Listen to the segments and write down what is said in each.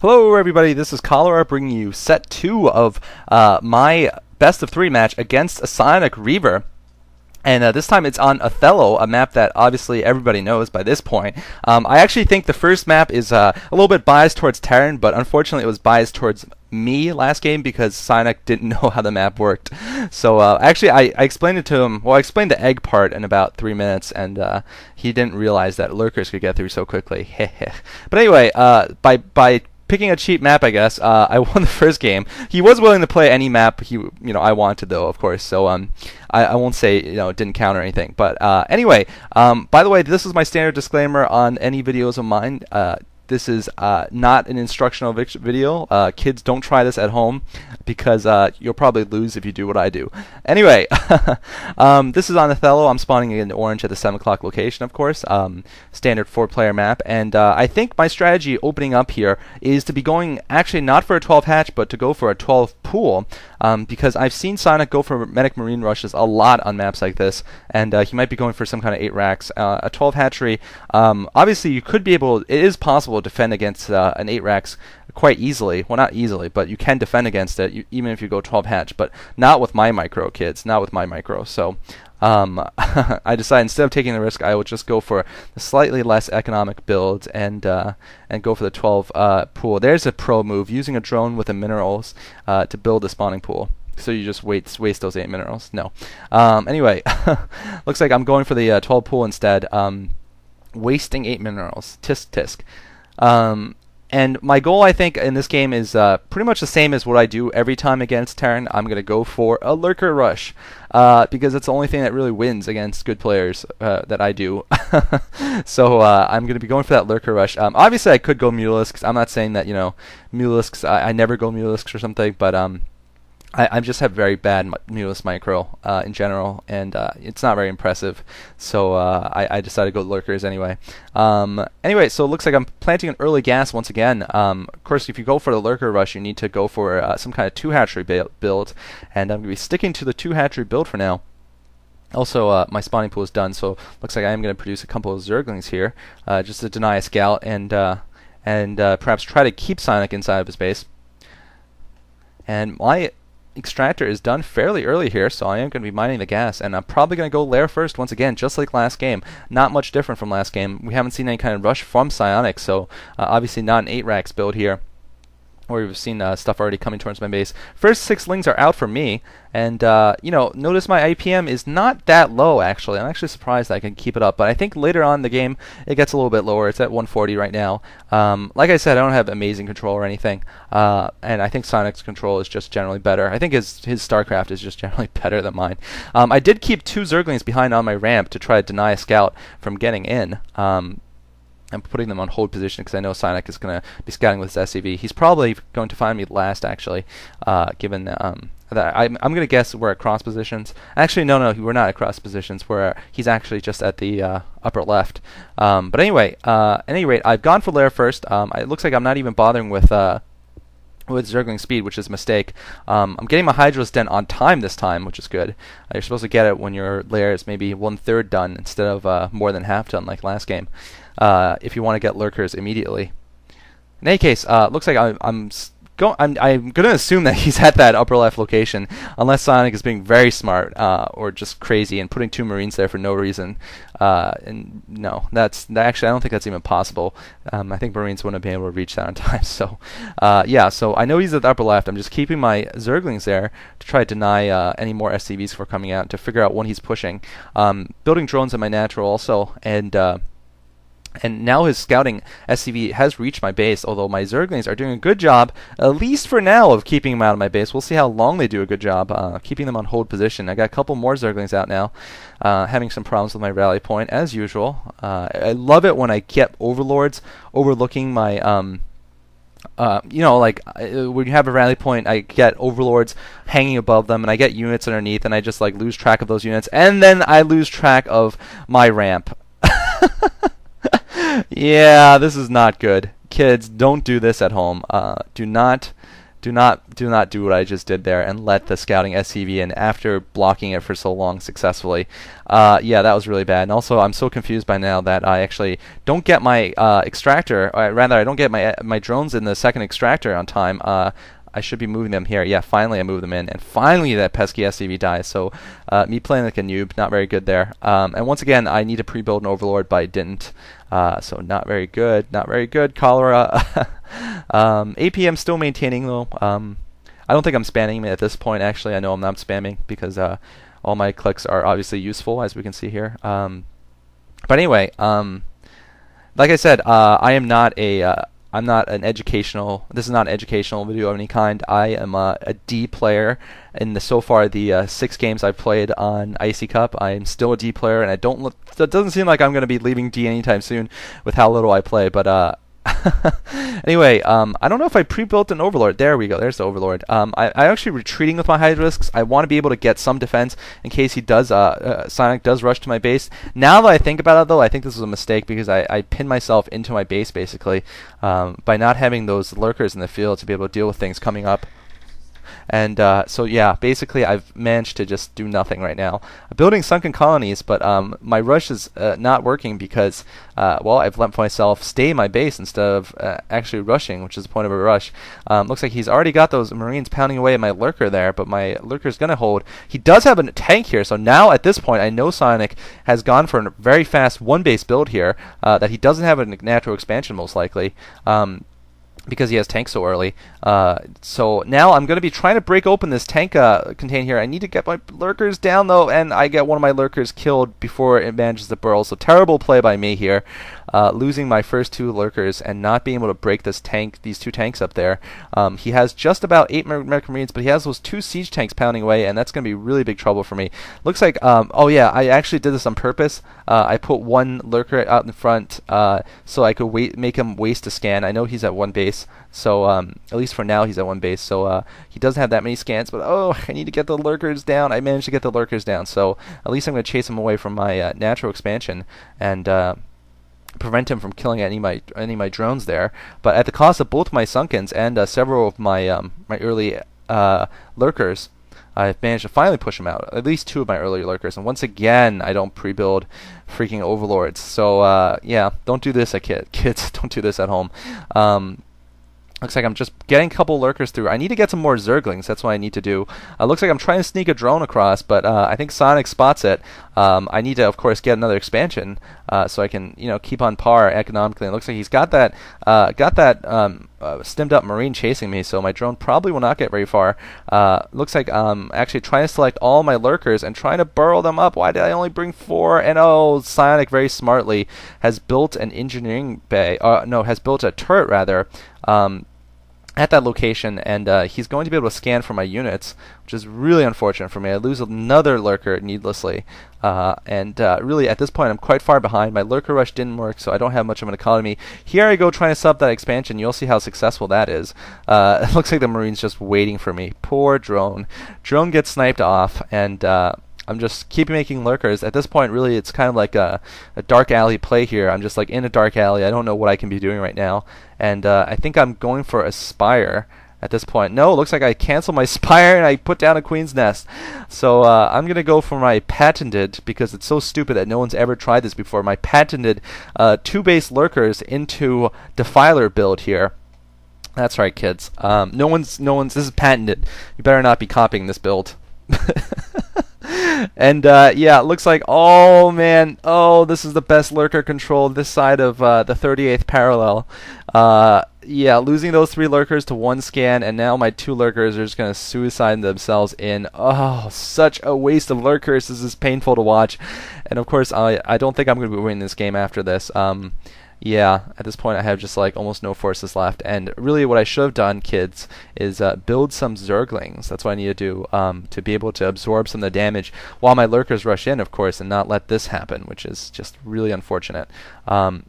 Hello everybody, this is Cholera bringing you set 2 of my best of 3 match against a PsyonicReaver. And this time it's on Othello, a map that obviously everybody knows by this point. I actually think the first map is a little bit biased towards Terran, but unfortunately it was biased towards me last game because Psyonic didn't know how the map worked. So actually I explained it to him. Well, I explained the egg part in about 3 minutes, and he didn't realize that lurkers could get through so quickly. But anyway, by picking a cheap map, I guess, I won the first game. He was willing to play any map I wanted, though, of course. So I won't say it didn't count or anything. But anyway, by the way, this is my standard disclaimer on any videos of mine. This is not an instructional video. Kids, don't try this at home because you'll probably lose if you do what I do. Anyway, this is on Othello. I'm spawning in orange at the 7 o'clock location, of course. Standard 4-player map. And I think my strategy opening up here is to be going actually not for a 12 hatch, but to go for a 12 pool. Because I've seen Psyonic go for medic marine rushes a lot on maps like this, and he might be going for some kind of 8 racks. A 12 hatchery, obviously you could be able, it is possible to defend against an 8 racks quite easily. Well, not easily, but you can defend against it even if you go 12 hatch, but not with my micro, kids, not with my micro. So I decided instead of taking the risk, I would just go for a slightly less economic build and go for the 12 pool. There's a pro move, using a drone with the minerals to build a spawning pool. So you just waste those 8 minerals. No. Anyway, looks like I'm going for the 12 pool instead. Wasting 8 minerals. Tisk tisk. And my goal, I think, in this game is pretty much the same as what I do every time against Terran. I'm going to go for a lurker rush because it's the only thing that really wins against good players that I do. So I'm going to be going for that lurker rush. Obviously, I could go Mulisks. I'm not saying that, Mulisks, I never go Mulisks or something, but I just have very bad Mulus micro in general, and it's not very impressive. So I decided to go lurkers anyway. Anyway, so it looks like I'm planting an early gas once again. Of course, if you go for the lurker rush, you need to go for some kind of 2 hatchery build, and I'm going to be sticking to the 2 hatchery build for now. Also, my spawning pool is done, so looks like I am going to produce a couple of Zerglings here, just to deny a scout and perhaps try to keep Psyonic inside of his base. And my extractor is done fairly early here, so I am going to be mining the gas, and I'm probably going to go lair first once again, just like last game. Not much different from last game. We haven't seen any kind of rush from Psyonic, so obviously not an 8 racks build here. Or we've seen stuff already coming towards my base. First 6 lings are out for me, and notice my IPM is not that low actually. I'm actually surprised that I can keep it up, but I think later on in the game it gets a little bit lower. It's at 140 right now. Like I said, I don't have amazing control or anything, and I think Psionic's control is just generally better. I think his StarCraft is just generally better than mine. I did keep 2 Zerglings behind on my ramp to try to deny a scout from getting in. I'm putting them on hold position because I know Psyonic is going to be scouting with his SCV. He's probably going to find me last, actually, given that I'm going to guess we're at cross positions. Actually, no, we're not at cross positions. He's actually just at the upper left. But anyway, at any rate, I've gone for lair first. It looks like I'm not even bothering with Zergling speed, which is a mistake. I'm getting my Hydra's Den on time this time, which is good. You're supposed to get it when your lair is maybe 1/3 done instead of more than half done like last game. If you want to get lurkers immediately. In any case, looks like I'm going to assume that he's at that upper left location, unless Psyonic is being very smart or just crazy and putting 2 Marines there for no reason. And no, actually I don't think that's even possible. I think Marines wouldn't have been able to reach that on time. So yeah, so I know he's at the upper left. I'm just keeping my Zerglings there to try to deny any more SCVs for coming out, to figure out when he's pushing. Building drones in my natural also, and now his scouting SCV has reached my base, although my Zerglings are doing a good job, at least for now, of keeping him out of my base. We'll see how long they do a good job keeping them on hold position. I got a couple more Zerglings out now, having some problems with my rally point, as usual. I love it when I get overlords overlooking my when you have a rally point, I get overlords hanging above them, and I get units underneath, and I just lose track of those units, and then I lose track of my ramp. Yeah, this is not good. Kids, don't do this at home. Do not Do not do what I just did there and let the scouting SCV in after blocking it for so long successfully. Yeah, that was really bad. And also, I'm so confused by now that I actually don't get my extractor, or rather, I don't get my drones in the second extractor on time. I should be moving them here. Yeah, finally I moved them in, and finally that pesky SCV dies. So me playing like a noob, not very good there. And once again, I need to pre-build an Overlord, but I didn't. So not very good, not very good. Cholera. APM still maintaining though. I don't think I'm spamming it at this point. Actually, I know I'm not spamming because all my clicks are obviously useful, as we can see here. But anyway, like I said, I'm not an educational. This is not an educational video of any kind. I am a D player in so far the 6 games I've played on Icy Cup. I am still a D player, and it doesn't seem like I'm going to be leaving D anytime soon with how little I play. But anyway, I don't know if I pre-built an Overlord. There we go. There's the Overlord. I'm actually retreating with my high risks. I want to be able to get some defense in case he does, Psyonic does rush to my base. Now that I think about it, though, I think this was a mistake because I pinned myself into my base, basically, by not having those lurkers in the field to be able to deal with things coming up. And so yeah, basically I've managed to just do nothing right now. I'm building sunken colonies, but my rush is not working because, well, I've let myself stay in my base instead of actually rushing, which is the point of a rush. Looks like he's already got those Marines pounding away at my lurker there, but my lurker's going to hold. He does have a tank here, so now at this point I know Psyonic has gone for a very fast one-base build here, that he doesn't have a natural expansion most likely. Because he has tanks so early. So now I'm going to be trying to break open this tank container here. I need to get my lurkers down, though, and I get one of my lurkers killed before it manages to burrow. So terrible play by me here. Losing my first 2 lurkers and not being able to break this tank, these 2 tanks up there. He has just about 8 American Marines, but he has those 2 siege tanks pounding away, and that's going to be really big trouble for me. Looks like, oh yeah, I actually did this on purpose. I put 1 lurker out in front so I could make him waste a scan. I know he's at 1 base. So at least for now he's at 1 base, so he doesn't have that many scans, but oh, I need to get the lurkers down. I managed to get the lurkers down, so at least I'm going to chase him away from my natural expansion and prevent him from killing any of my drones there, but at the cost of both my sunkens and several of my my early lurkers. I've managed to finally push him out, at least 2 of my early lurkers, and once again I don't pre-build freaking overlords. So yeah, don't do this kids. Don't do this at home. Looks like I'm just getting a couple lurkers through. I need to get some more zerglings. That's what I need to do. Looks like I'm trying to sneak a drone across, but I think Psyonic spots it. I need to, of course, get another expansion so I can, keep on par economically. And it looks like he's got that stemmed up Marine chasing me, so my drone probably will not get very far. Looks like I'm actually trying to select all my lurkers and trying to burrow them up. Why did I only bring 4? And oh, Psyonic very smartly has built an engineering bay. No, has built a turret rather. At that location, and he's going to be able to scan for my units, which is really unfortunate for me. I lose another lurker needlessly, and really at this point I'm quite far behind. My lurker rush didn't work, so I don't have much of an economy. Here I go trying to sub that expansion. You'll see how successful that is. It looks like the Marine's just waiting for me. Poor drone. Drone gets sniped off, and I'm just keep making lurkers. At this point, really, it's kind of like a dark alley play here. I'm just like in a dark alley. I don't know what I can be doing right now. And I think I'm going for a spire at this point. No, it looks like I canceled my spire and I put down a queen's nest. So I'm going to go for my patented, because it's so stupid that no one's ever tried this before, my patented 2-base lurkers into Defiler build here. That's right, kids. No one's, this is patented. You better not be copying this build. And yeah, it looks like, oh man, this is the best lurker control this side of the 38th parallel. Yeah, losing those 3 lurkers to 1 scan, and now my 2 lurkers are just going to suicide themselves in. Oh, such a waste of lurkers. This is painful to watch. And of course, I don't think I'm going to be winning this game after this. Yeah, at this point I have just like almost no forces left, and really what I should have done, kids, is build some zerglings. That's what I need to do to be able to absorb some of the damage while my lurkers rush in, of course, and not let this happen, which is just really unfortunate. I'm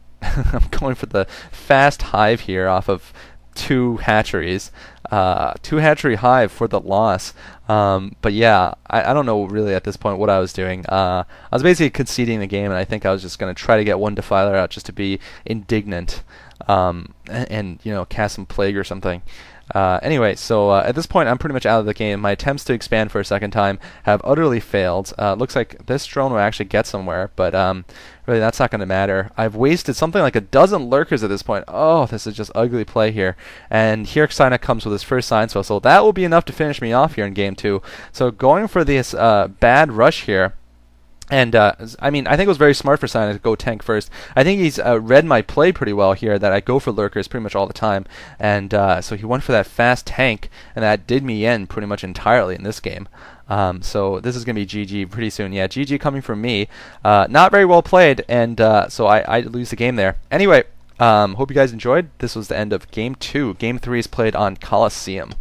going for the fast hive here off of 2 hatcheries. 2 hatchery hive for the loss. But yeah, I don't know really at this point what I was doing. I was basically conceding the game, and I think I was just going to try to get 1 defiler out just to be indignant. and you know, cast some plague or something. Anyway, so at this point, I'm pretty much out of the game. My attempts to expand for a second time have utterly failed. Looks like this drone will actually get somewhere, but really, that's not going to matter. I've wasted something like a dozen lurkers at this point. Oh, this is just ugly play here. And here Psyonic comes with his first science vessel. That will be enough to finish me off here in game 2. So going for this bad rush here. And, I mean, I think it was very smart for Psyonic to go tank first. I think he's read my play pretty well here, that I go for lurkers pretty much all the time. And so he went for that fast tank, and that did me in pretty much entirely in this game. So this is going to be GG pretty soon. Yeah, GG coming from me. Not very well played, and so I lose the game there. Anyway, hope you guys enjoyed. This was the end of Game 2. Game 3 is played on Coliseum.